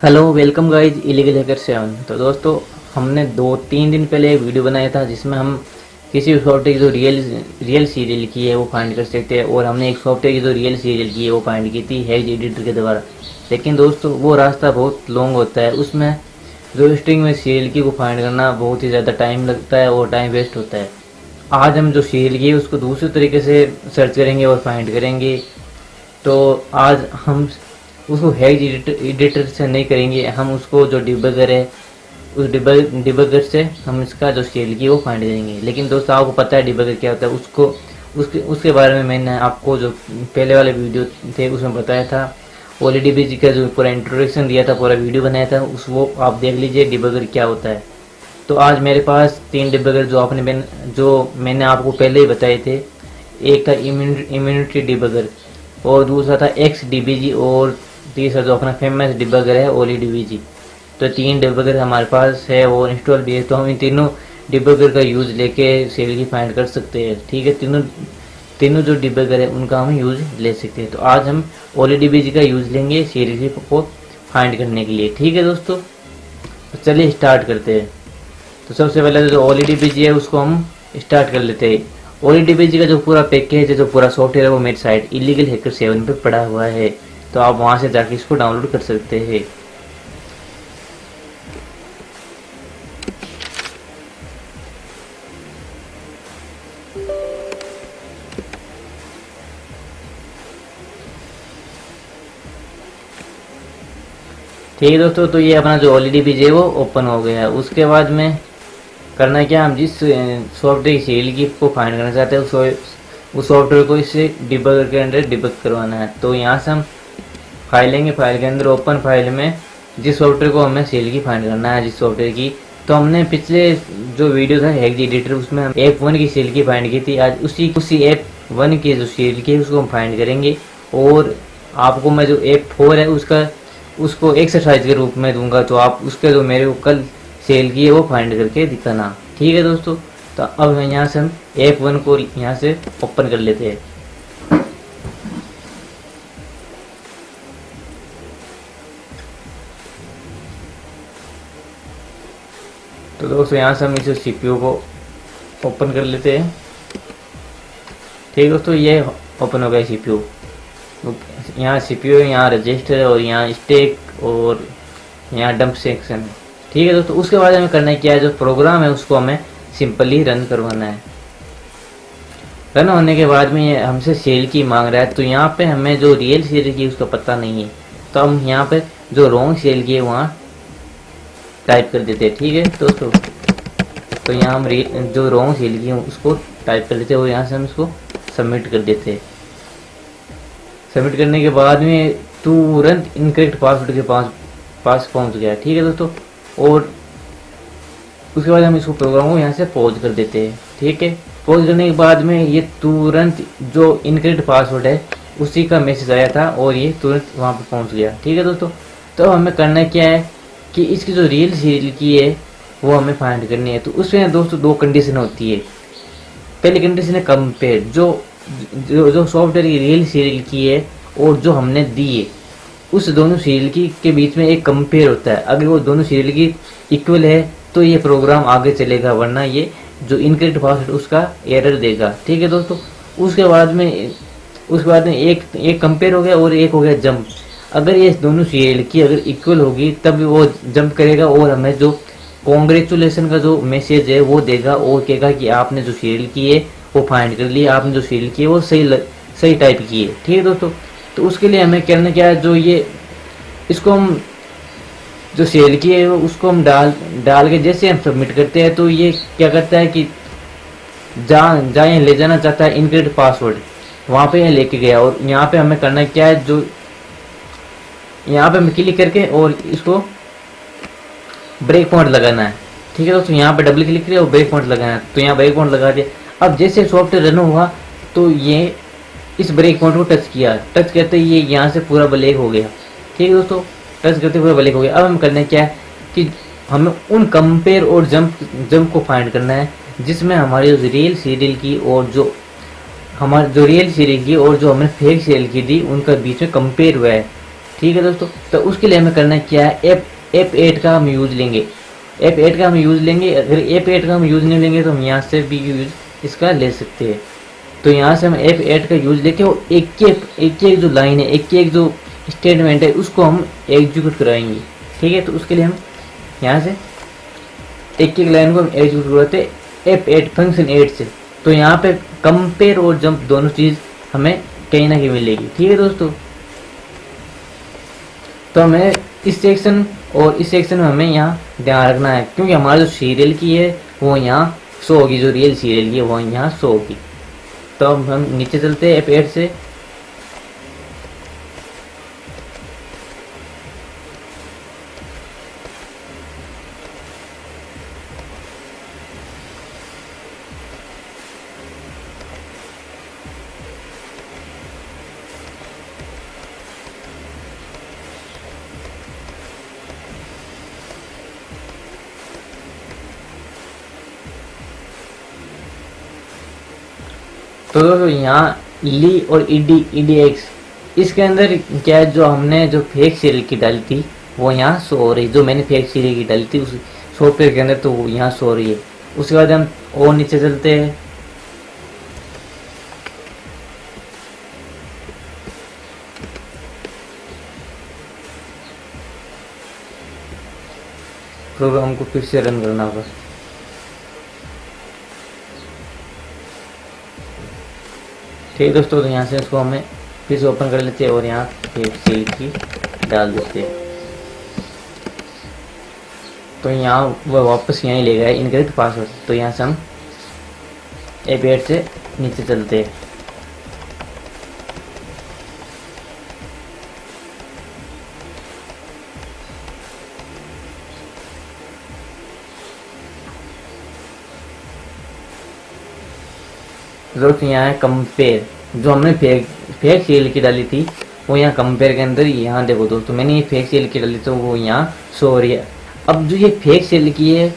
Hello welcome guys illegal hacker 7। तो दोस्तों, हमने 2-3 दिन पहले एक वीडियो बनाया था जिसमें हम किसी भी सॉफ्टवेयर की जो रियल सीरियल की है वो फाइंड कर सकते हैं। और हमने एक सॉफ्टवेयर की जो रियल सीरियल की है वो फाइंड की थी हैक्ड एडिटर के द्वारा। लेकिन दोस्तों, वो रास्ता बहुत लॉन्ग होता है, उसमें जो स्ट्रिंग में सीरियल की को फाइंड करना बहुत ही ज़्यादा टाइम लगता है और टाइम वेस्ट होता है। आज हम जो सीरियल की है उसको दूसरे तरीके से सर्च करेंगे और फाइंड करेंगे। तो आज हम उसको हैक एडिटर से नहीं करेंगे, हम उसको जो डिबगर है उस डिबगर से हम इसका जो शेल की वो फाइंड करेंगे। लेकिन दोस्तों, आपको पता है डिबगर क्या होता है, उसके बारे में मैंने आपको जो पहले वाले वीडियो थे उसमें बताया था। OLEDBG का जो पूरा इंट्रोडक्शन दिया था, पूरा वीडियो बनाया था, वो आप देख लीजिए डिबगर क्या होता है। तो आज मेरे पास 3 डिबगर जो मैंने आपको पहले ही बताए थे। एक था इम्यूनिटी डिबगर, और दूसरा था XDBG, और तीसरा जो अपना फेमस डिबगर है OLEDBG। तो 3 डिबगर हमारे पास है और इंस्टॉल भी है। तो हम इन तीनों डिबगर का यूज़ लेके सेल की फाइंड कर सकते हैं। ठीक है, तीनों जो डिबगर है उनका हम यूज़ ले सकते हैं। तो आज हम OLEDBG का यूज़ लेंगे सेल की को फाइंड करने के लिए। ठीक है दोस्तों, तो चलिए स्टार्ट करते हैं। तो सबसे पहले जो OLEDBG है उसको हम स्टार्ट कर लेते हैं। OLEDBG का जो पूरा पैकेज है, जो पूरा सॉफ्टवेयर है, वो मेरी साइट इलीगल हैकर 7 पे पड़ा हुआ है। तो आप वहां से जाके इसको डाउनलोड कर सकते हैं। ठीक है दोस्तों, तो ये अपना जो OLEDBG है वो ओपन हो गया है। उसके बाद में करना क्या, हम जिस सॉफ्टवेयर की सीरियल की को फाइंड करना चाहते हैं उस सॉफ्टवेयर को इससे डिबगर के अंदर डिबग करवाना है। तो यहाँ से हम फाइल लेंगे, फाइल के अंदर ओपन फाइल में जिस सॉफ्टवेयर को हमें सेल की फाइंड करना है, जिस सॉफ्टवेयर की, तो हमने पिछले जो वीडियो था हैक्ड एडिटर उसमें हम F1 की सेल की फाइंड की थी। आज उसी F1 की जो सेल की है उसको हम फाइंड करेंगे। और आपको मैं जो F4 है उसको एक्सरसाइज के रूप में दूंगा, तो आप उसके जो मेरे को कल सेल की है वो फाइंड करके दिखाना। ठीक है दोस्तों, तो अब यहाँ से हम F1 को यहाँ से ओपन कर लेते हैं। तो दोस्तों, यहाँ से हम इस CPU को ओपन कर लेते हैं। ठीक है दोस्तों, ये ओपन हो गया CPU। यहाँ CPU है, यहाँ रजिस्टर और यहाँ स्टैक और यहाँ डंप सेक्शन है। ठीक है दोस्तों, उसके बाद हमें करना है क्या है, जो प्रोग्राम है उसको हमें सिंपली रन करवाना है। रन होने के बाद में ये हमसे सेल की मांग रहा है। तो यहाँ पे हमें जो रियल सेल की उसका पता नहीं है, तो हम यहाँ पे जो रॉन्ग सेल की है वहाँ टाइप कर देते हैं। ठीक है दोस्तों, तो यहाँ हम जो रॉन्ग सेल की है उसको टाइप कर देते हैं और यहाँ से हम इसको सबमिट कर देते हैं। सबमिट करने के बाद में तुरंत इनकरेक्ट पासवर्ड के पास पहुँच गया। ठीक है दोस्तों, और उसके बाद हम इसको प्रोग्राम को यहाँ से पॉज कर देते हैं। ठीक है, पॉज करने के बाद में ये तुरंत जो इनकरेक्ट पासवर्ड है उसी का मैसेज आया था और ये तुरंत वहाँ पर पहुँच गया। ठीक है दोस्तों, तो हमें करना क्या है कि इसकी जो रियल सीरियल की है वो हमें फाइंड करनी है। तो उसमें दोस्तों 2 कंडीशन होती है। पहली कंडीशन है कंपेयर, जो सॉफ्टवेयर की रियल सीरियल की है और जो हमने दी है उस दोनों सीरियल की के बीच में एक कंपेयर होता है। अगर वो दोनों सीरियल की इक्वल है तो ये प्रोग्राम आगे चलेगा, वरना ये जो इनकरेक्ट पासवर्ड उसका एरर देगा। ठीक है दोस्तों, उसके बाद में एक कंपेयर हो गया और एक हो गया जंप। अगर ये दोनों सीरियल की अगर इक्वल होगी तब वो जंप करेगा और हमें जो कॉन्ग्रेचुलेसन का जो मैसेज है वो देगा और कहेगा कि आपने जो सीरियल की है वो फाइंड कर लिया, आपने जो सीरियल की है वो सही टाइप की है। ठीक है दोस्तों, तो उसके लिए हमें करना क्या है, जो ये इसको हम जो सेल की है उसको हम डाल के जैसे हम सबमिट करते हैं तो ये क्या करता है कि जहाँ ये ले जाना चाहता है इनकरेक्ट पासवर्ड वहाँ पे ये लेके गया। और यहाँ पे हमें करना क्या है, जो यहाँ पे हमें क्लिक करके और इसको ब्रेक पॉइंट लगाना है। ठीक है दोस्तों, यहाँ पे डबल क्लिक करिए और ब्रेक पॉइंट लगाना है। तो यहाँ ब्रेक पॉइंट लगा दिया। अब जैसे सॉफ्टवेयर रन हुआ तो ये इस ब्रेक पॉइंट को टच करते ही ये यहाँ से पूरा ब्लैक हो गया। ठीक है दोस्तों, टच करते पूरा ब्लैक हो गया। अब हम करना क्या है कि हमें उन कंपेयर और जंप को फाइंड करना है जिसमें हमारी रियल सीरियल की और जो हमारी जो रियल सीरियल की और जो हमने फेक सीरियल की थी उनका बीच में कंपेयर हुआ है। ठीक है दोस्तों। तो उसके लिए हमें करना क्या है, F8 का हम यूज़ लेंगे। F8 का हम यूज़ लेंगे। अगर F8 का हम यूज़ नहीं लेंगे तो हम यहाँ से भी यूज़ इसका ले सकते हैं। तो यहाँ से हम F8 का यूज़ लेके वो एक एक जो लाइन है, एक एक जो स्टेटमेंट है उसको हम एग्जीक्यूट कराएंगे। ठीक है, तो उसके लिए हम यहाँ से एक एक लाइन को हम एग्जीक्यूट कराते हैं F8 फंक्शन 8 से। तो यहाँ पे कंपेयर और जंप दोनों चीज़ हमें कहीं ना कहीं मिलेगी। ठीक है दोस्तों, तो हमें इस सेक्शन और इस सेक्शन में हमें यहाँ ध्यान रखना है, क्योंकि हमारा जो सीरियल की है वो यहाँ शो होगी, जो रियल सीरियल की है वो यहाँ शो होगी। तो अब हम नीचे चलते हैं F8 से। तो दोस्तों यहाँ ली और EDX इसके अंदर क्या है, जो हमने जो फेक सीरियल की डाली थी वो यहाँ शो हो रही है। जो मैंने फेक सीरियल की डाली थी उस सॉफ्टवेयर के अंदर, तो वो यहाँ शो हो रही है। उसके बाद हम और नीचे चलते हैं। प्रोग्राम को फिर से रन करना होगा। ठीक है दोस्तों, तो यहाँ से इसको हमें फिर से ओपन कर लेते हैं और यहाँ फेक सीरियल की डाल देते हैं। तो यहाँ वह वापस यहाँ ही ले गया इनकरेक्ट पासवर्ड। तो यहाँ से हम F8 से नीचे चलते हैं। दोस्तों यहाँ है कंपेयर, जो हमने फेक सीरियल की डाली थी वो यहाँ कंपेयर के अंदर यहाँ देखो दोस्तों, मैंने ये फेक सीरियल की डाली तो वो यहाँ शो हो रही है। अब जो ये फेक सीरियल की है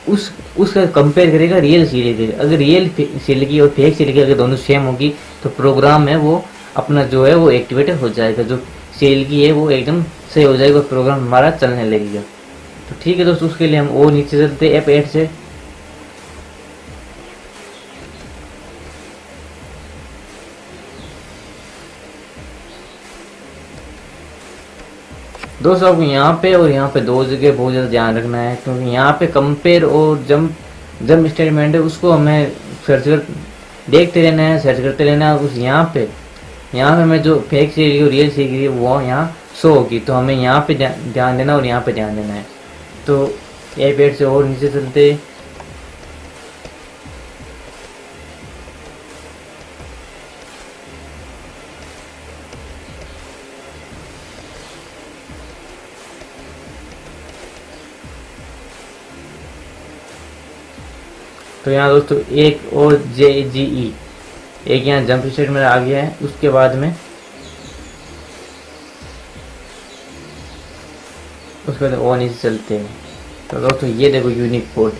उसका कंपेयर करेगा रियल सीरियल की। अगर रियल सीरियल की और फेक सीरियल की अगर दोनों सेम होगी तो प्रोग्राम है वो अपना जो है वो एक्टिवेट हो जाएगा। जो सीरियल की है वो एकदम सही हो जाएगा, प्रोग्राम हमारा चलने लगेगा। तो ठीक है दोस्तों, उसके लिए हम और नीचे चलते F8 से। दोस्तों आपको यहाँ पे और यहाँ पे दो जगह बहुत ज़्यादा ध्यान रखना है, क्योंकि यहाँ पे कंपेयर और जंप स्टेटमेंट है उसको हमें सर्च कर देखते रहना है, सर्च करते रहना है। उस यहाँ पे हमें जो फेक सीरीज और रियल सीरीज वो यहाँ शो होगी, तो हमें यहाँ पे ध्यान देना और यहाँ पे ध्यान देना है। तो F8 से और नीचे चलते। तो यहाँ दोस्तों एक और JGE एक यहाँ जंप स्टेटमेंट आ गया है। उसके बाद में और नीचे चलते हैं। तो दोस्तों ये देखो यूनिकोड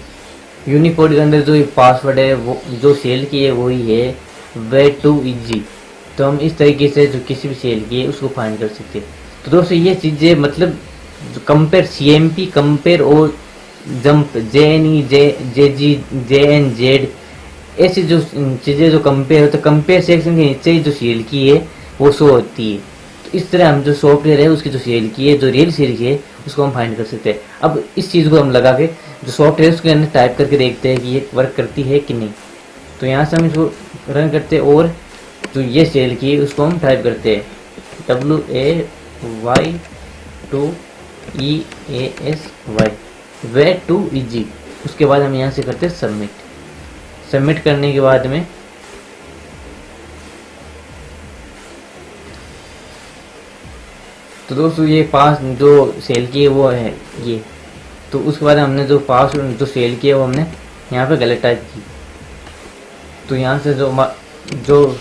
के अंदर जो पासवर्ड है वो जो सेल की है वही है way2easy। तो हम इस तरीके से जो किसी भी सेल की है उसको फाइंड कर सकते हैं। तो दोस्तों ये चीज़ें मतलब कंपेयर CMP कंपेयर और जंप JNE JG JNZ ऐसी जो चीज़ें जो कंपेयर होते, कंपेयर सेक्शन के नीचे ही जो सीरियल की है वो शो होती है। तो इस तरह हम जो सॉफ्टवेयर है उसकी जो सीरियल की है, जो रियल सीरियल की है उसको हम फाइंड कर सकते हैं। अब इस चीज़ को हम लगा के जो सॉफ्टवेयर उसके अंदर टाइप करके देखते हैं कि ये वर्क करती है कि नहीं। तो यहाँ से हम इसको रन करते हैं और जो ये सीरियल की है उसको हम टाइप करते हैं WAY2EASY way2easy। उसके बाद हम यहाँ से करते हैं सबमिट करने के बाद में तो दोस्तों ये पास जो सेल की है वो है ये। तो उसके बाद हमने जो पास जो सेल की है वो हमने यहाँ पे गलत टाइप की। तो यहाँ से जो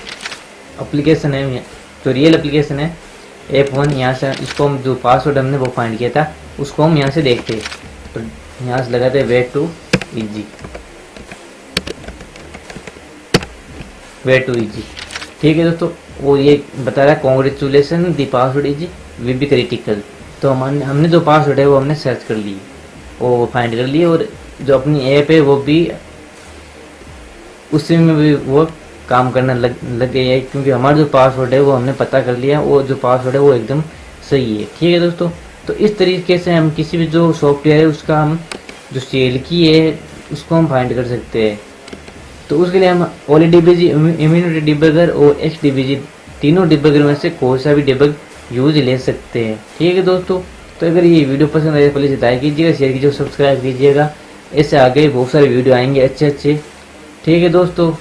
एप्लीकेशन है, जो रियल एप्लीकेशन है F1, यहाँ से इसको हम जो पासवर्ड हमने वो फाइंड किया था उसको हम यहाँ से देखते हैं। तो यहाँ से लगाते हैं way2easy। ठीक है दोस्तों, वो ये बता रहा है congratulation the password is will be critical. तो हमने जो पासवर्ड है वो हमने सर्च कर ली, वो फाइंड कर ली, और जो अपनी ऐप है वो भी उसी में भी वो काम करना लग गई है, क्योंकि हमारा जो पासवर्ड है वो हमने पता कर लिया, वो जो पासवर्ड है वो एकदम सही है। ठीक है दोस्तों, तो इस तरीके से हम किसी भी जो सॉफ्टवेयर है उसका हम जो सेल की है उसको हम फाइंड कर सकते हैं। तो उसके लिए हम OLEDBG, इम्यूनिटी डिबगर और XDBG तीनों डिबगर में से कोई सा भी डिबग यूज ले सकते हैं। ठीक है दोस्तों, तो अगर ये वीडियो पसंद आए तो प्लीज़ लाइक कीजिएगा, शेयर कीजिएगा, सब्सक्राइब कीजिएगा। ऐसे आगे बहुत सारे वीडियो आएंगे अच्छे अच्छे। ठीक है दोस्तों।